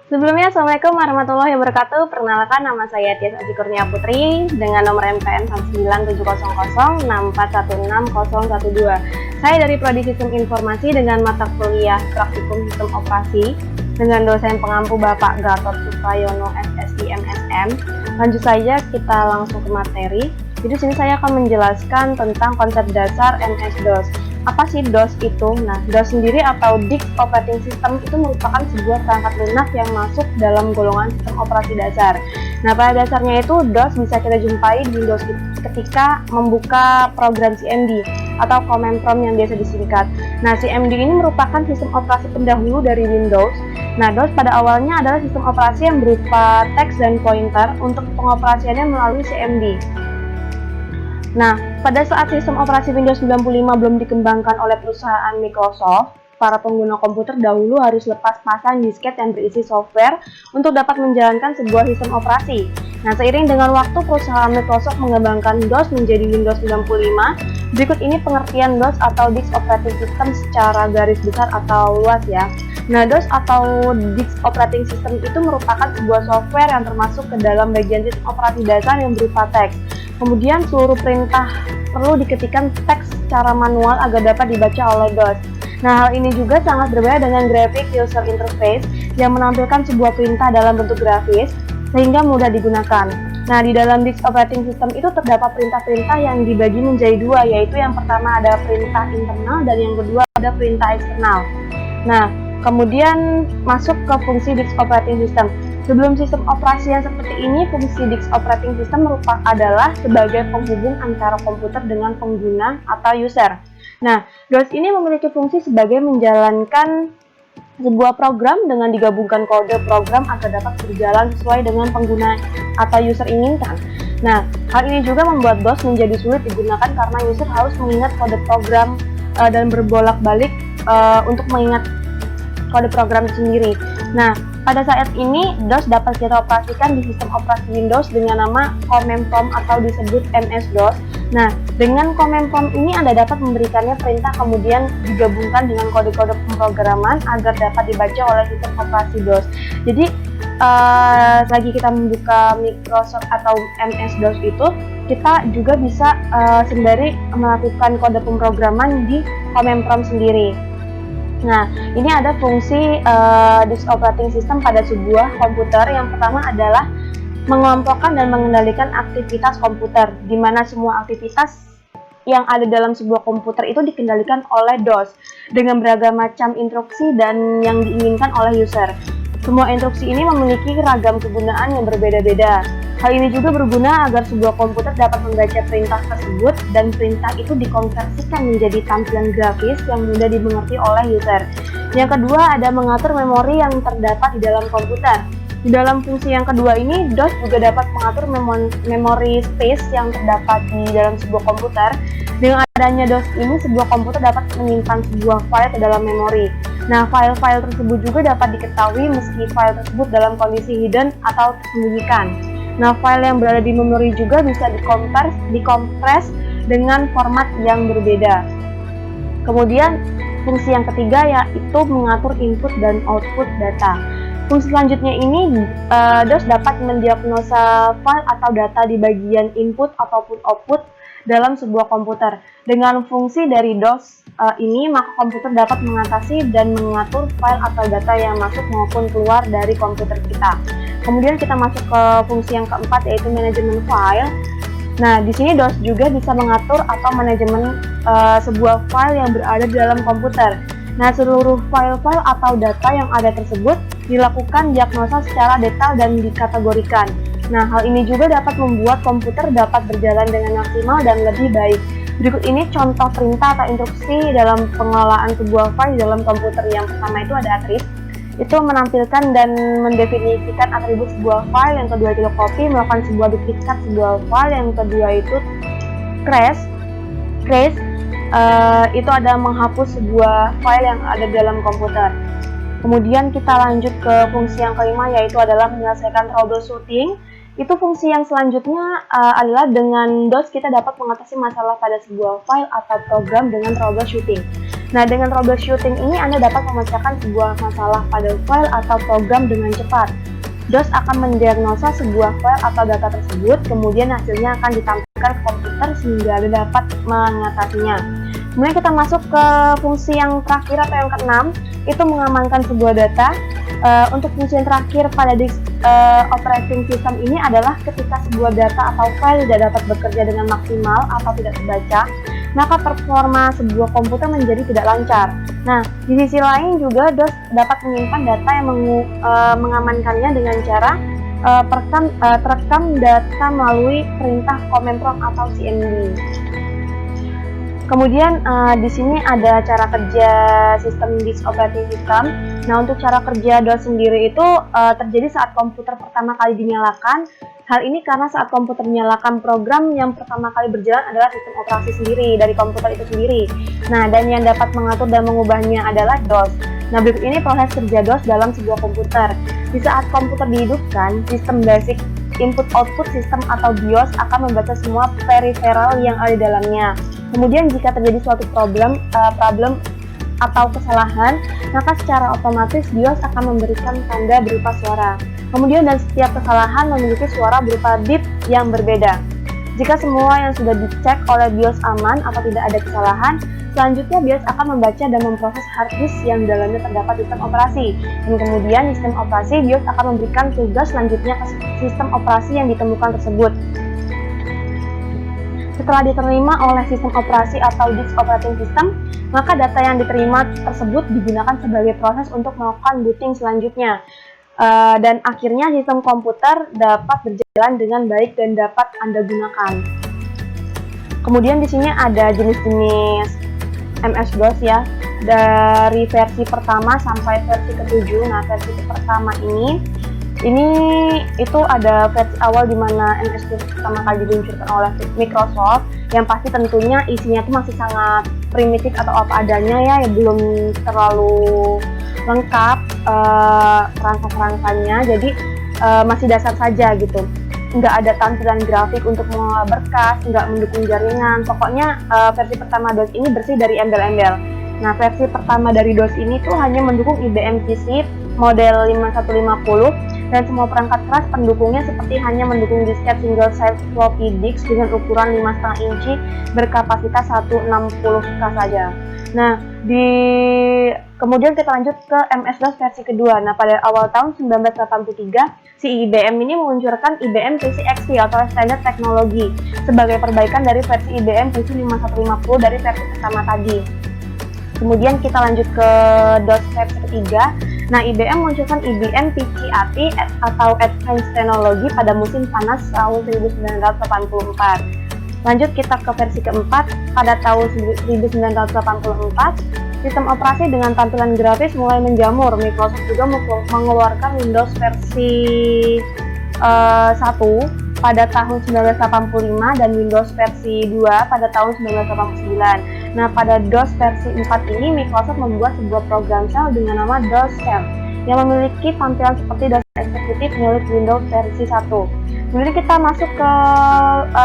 Sebelumnya, Assalamualaikum warahmatullahi wabarakatuh. Perkenalkan, nama saya Tias Aji Kurnia Putri dengan nomor MPN 97006416012. Saya dari Prodi Sistem Informasi dengan mata kuliah Praktikum Sistem Operasi dengan dosen pengampu Bapak Gatot Suprayono SSI MSM. Lanjut saja, kita langsung ke materi. Jadi sini saya akan menjelaskan tentang konsep dasar MS-DOS. Apa sih DOS itu? Nah, DOS sendiri atau Disk Operating System itu merupakan sebuah perangkat lunak yang masuk dalam golongan sistem operasi dasar. Nah, pada dasarnya itu DOS bisa kita jumpai di Windows ketika membuka program CMD atau Command Prompt yang biasa disingkat. Nah, CMD ini merupakan sistem operasi pendahulu dari Windows. Nah, DOS pada awalnya adalah sistem operasi yang berupa teks dan pointer untuk pengoperasiannya melalui CMD. Nah, pada saat sistem operasi Windows 95 belum dikembangkan oleh perusahaan Microsoft, para pengguna komputer dahulu harus lepas pasang disket yang berisi software untuk dapat menjalankan sebuah sistem operasi. Nah, seiring dengan waktu perusahaan Microsoft mengembangkan DOS menjadi Windows 95, berikut ini pengertian DOS atau Disk Operating System secara garis besar atau luas ya. Nah, DOS atau Disk Operating System itu merupakan sebuah software yang termasuk ke dalam bagian sistem operasi dasar yang berupa teks. Kemudian seluruh perintah perlu diketikkan teks secara manual agar dapat dibaca oleh DOS. Nah, hal ini juga sangat berbeda dengan Graphic User Interface yang menampilkan sebuah perintah dalam bentuk grafis sehingga mudah digunakan. Nah, di dalam Disk Operating System itu terdapat perintah-perintah yang dibagi menjadi dua, yaitu yang pertama ada perintah internal dan yang kedua ada perintah eksternal. Nah, kemudian masuk ke fungsi Disk Operating System. Sebelum sistem operasi yang seperti ini, fungsi Disk Operating System adalah sebagai penghubung antara komputer dengan pengguna atau user. Nah, DOS ini memiliki fungsi sebagai menjalankan sebuah program dengan digabungkan kode program agar dapat berjalan sesuai dengan pengguna atau user inginkan. Nah, hal ini juga membuat DOS menjadi sulit digunakan karena user harus mengingat kode program dan berbolak-balik untuk mengingat kode program sendiri. Nah, pada saat ini DOS dapat kita operasikan di sistem operasi Windows dengan nama Command Prompt atau disebut MS-DOS. Nah, dengan Command Prompt ini Anda dapat memberikannya perintah kemudian digabungkan dengan kode-kode pemrograman agar dapat dibaca oleh sistem operasi DOS. Jadi, selagi kita membuka Microsoft atau MS-DOS itu, kita juga bisa sembari melakukan kode pemrograman di Command Prompt sendiri. Nah, ini ada fungsi Disk Operating System pada sebuah komputer. Yang pertama adalah mengelompokkan dan mengendalikan aktivitas komputer, di mana semua aktivitas yang ada dalam sebuah komputer itu dikendalikan oleh DOS dengan beragam macam instruksi dan yang diinginkan oleh user. Semua instruksi ini memiliki ragam kegunaan yang berbeda-beda. Hal ini juga berguna agar sebuah komputer dapat membaca perintah tersebut dan perintah itu dikonversikan menjadi tampilan grafis yang mudah dimengerti oleh user. Yang kedua ada mengatur memori yang terdapat di dalam komputer. Di dalam fungsi yang kedua ini, DOS juga dapat mengatur memori space yang terdapat di dalam sebuah komputer. Dengan adanya DOS ini, sebuah komputer dapat menyimpan sebuah file ke dalam memori. Nah, file-file tersebut juga dapat diketahui meski file tersebut dalam kondisi hidden atau tersembunyikan. Nah, file yang berada di memori juga bisa dikompres dengan format yang berbeda. Kemudian, fungsi yang ketiga yaitu mengatur input dan output data. Fungsi selanjutnya ini, DOS dapat mendiagnosa file atau data di bagian input ataupun output dalam sebuah komputer. Dengan fungsi dari DOS ini, maka komputer dapat mengatasi dan mengatur file atau data yang masuk maupun keluar dari komputer kita. Kemudian kita masuk ke fungsi yang keempat yaitu manajemen file. Nah, di sini DOS juga bisa mengatur atau manajemen sebuah file yang berada di dalam komputer. Nah, seluruh file-file atau data yang ada tersebut dilakukan diagnosa secara detail dan dikategorikan. Nah, hal ini juga dapat membuat komputer dapat berjalan dengan maksimal dan lebih baik. Berikut ini contoh perintah atau instruksi dalam pengelolaan sebuah file dalam komputer. Yang pertama itu ada attrib, itu menampilkan dan mendefinisikan atribut sebuah file. Yang kedua itu copy, melakukan sebuah duplikat sebuah file. Yang kedua itu trace, itu ada menghapus sebuah file yang ada dalam komputer. Kemudian kita lanjut ke fungsi yang kelima yaitu adalah menyelesaikan troubleshooting. Itu fungsi yang selanjutnya adalah dengan DOS kita dapat mengatasi masalah pada sebuah file atau program dengan troubleshooting. Nah, dengan troubleshooting ini Anda dapat memecahkan sebuah masalah pada file atau program dengan cepat. DOS akan mendiagnosa sebuah file atau data tersebut, kemudian hasilnya akan ditampilkan ke komputer sehingga Anda dapat mengatasinya. Kemudian kita masuk ke fungsi yang terakhir atau yang keenam, itu mengamankan sebuah data. Untuk fungsi yang terakhir pada disk operating system ini adalah ketika sebuah data atau file tidak dapat bekerja dengan maksimal atau tidak terbaca, maka performa sebuah komputer menjadi tidak lancar. Nah, di sisi lain juga DOS dapat menyimpan data yang mengamankannya dengan cara terekam data melalui perintah command prompt atau CMD. Kemudian di sini ada cara kerja sistem disk operating system. Nah, untuk cara kerja DOS sendiri itu terjadi saat komputer pertama kali dinyalakan. Hal ini karena saat komputer menyalakan, program yang pertama kali berjalan adalah sistem operasi sendiri dari komputer itu sendiri. Nah, dan yang dapat mengatur dan mengubahnya adalah DOS. Nah, berikut ini proses kerja DOS dalam sebuah komputer. Di saat komputer dihidupkan, sistem basic input-output sistem atau BIOS akan membaca semua peripheral yang ada di dalamnya. Kemudian jika terjadi suatu problem atau kesalahan, maka secara otomatis BIOS akan memberikan tanda berupa suara. Kemudian dan setiap kesalahan memiliki suara berupa bip yang berbeda. Jika semua yang sudah dicek oleh BIOS aman atau tidak ada kesalahan, selanjutnya BIOS akan membaca dan memproses hard disk yang dalamnya terdapat sistem operasi. Dan kemudian sistem operasi BIOS akan memberikan tugas selanjutnya ke sistem operasi yang ditemukan tersebut. Setelah diterima oleh sistem operasi atau disk operating system, maka data yang diterima tersebut digunakan sebagai proses untuk melakukan booting selanjutnya. Dan akhirnya sistem komputer dapat berjalan dengan baik dan dapat Anda gunakan. Kemudian di sini ada jenis-jenis MS-DOS ya, dari versi pertama sampai versi ke-7. Nah, versi pertama ini itu ada versi awal di mana MS-DOS pertama kali diluncurkan oleh Microsoft, yang pasti tentunya isinya itu masih sangat primitif atau apa adanya ya, yang belum terlalu lengkap kerangka-kerangkanya, jadi masih dasar saja gitu. Nggak ada tampilan grafik untuk mengolah berkas, nggak mendukung jaringan. Pokoknya versi pertama DOS ini bersih dari embel-embel. Nah, versi pertama dari DOS ini tuh hanya mendukung IBM PC model 5150 dan semua perangkat keras pendukungnya seperti hanya mendukung disket single side floppy disk dengan ukuran 5,5 inci berkapasitas 160K saja. Nah, kemudian kita lanjut ke MS-DOS versi kedua. Nah, pada awal tahun 1983, si IBM ini meluncurkan IBM PC XT atau Standard Technology sebagai perbaikan dari versi IBM PC 5150 dari versi pertama tadi. Kemudian kita lanjut ke DOS versi ketiga. Nah, IBM meluncurkan IBM PC AT atau Advanced Technology pada musim panas tahun 1984. Lanjut kita ke versi keempat. Pada tahun 1984, sistem operasi dengan tampilan grafis mulai menjamur. Microsoft juga mengeluarkan Windows versi 1 pada tahun 1985 dan Windows versi 2 pada tahun 1989. Nah, pada DOS versi 4 ini Microsoft membuat sebuah program shell dengan nama DOS Shell yang memiliki tampilan seperti DOS eksekutif milik Windows versi 1. Kemudian kita masuk ke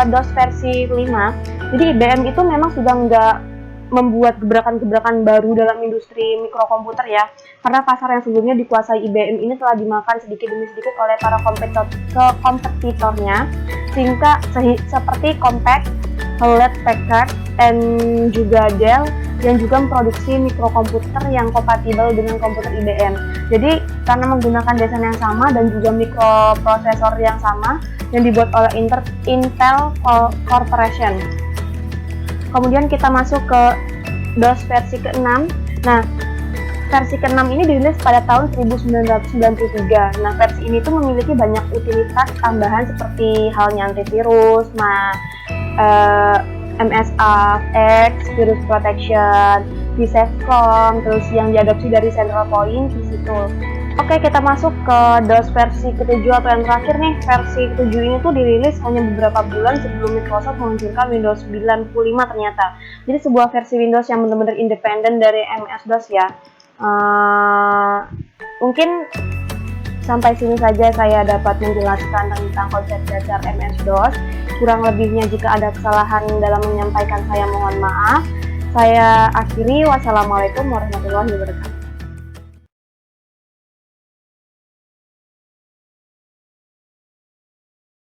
DOS versi 5. Jadi IBM itu memang sudah nggak membuat gebrakan-gebrakan baru dalam industri mikrokomputer ya, karena pasar yang sebelumnya dikuasai IBM ini telah dimakan sedikit demi sedikit oleh para kompetitornya, sehingga seperti Compaq, Hewlett-Packard, dan juga Dell yang juga memproduksi mikrokomputer yang kompatibel dengan komputer IBM. Jadi karena menggunakan desain yang sama dan juga mikroprosesor yang sama yang dibuat oleh Intel Corporation. Kemudian kita masuk ke DOS versi ke-6. Nah, versi ke-6 ini dirilis pada tahun 1993. Nah, versi ini tuh memiliki banyak utilitas tambahan seperti halnya antivirus, MSAX, virus protection, VSafecom, terus yang diadopsi dari Centralpoint di situ. Oke, kita masuk ke DOS versi ke-7 atau yang terakhir nih. Versi ke-7 ini tuh dirilis hanya beberapa bulan sebelum Microsoft meluncurkan Windows 95 ternyata. Jadi sebuah versi Windows yang benar-benar independen dari MS-DOS ya. Mungkin sampai sini saja saya dapat menjelaskan tentang konsep dasar MS-DOS. Kurang lebihnya jika ada kesalahan dalam menyampaikan saya mohon maaf. Saya akhiri, wassalamualaikum warahmatullahi wabarakatuh.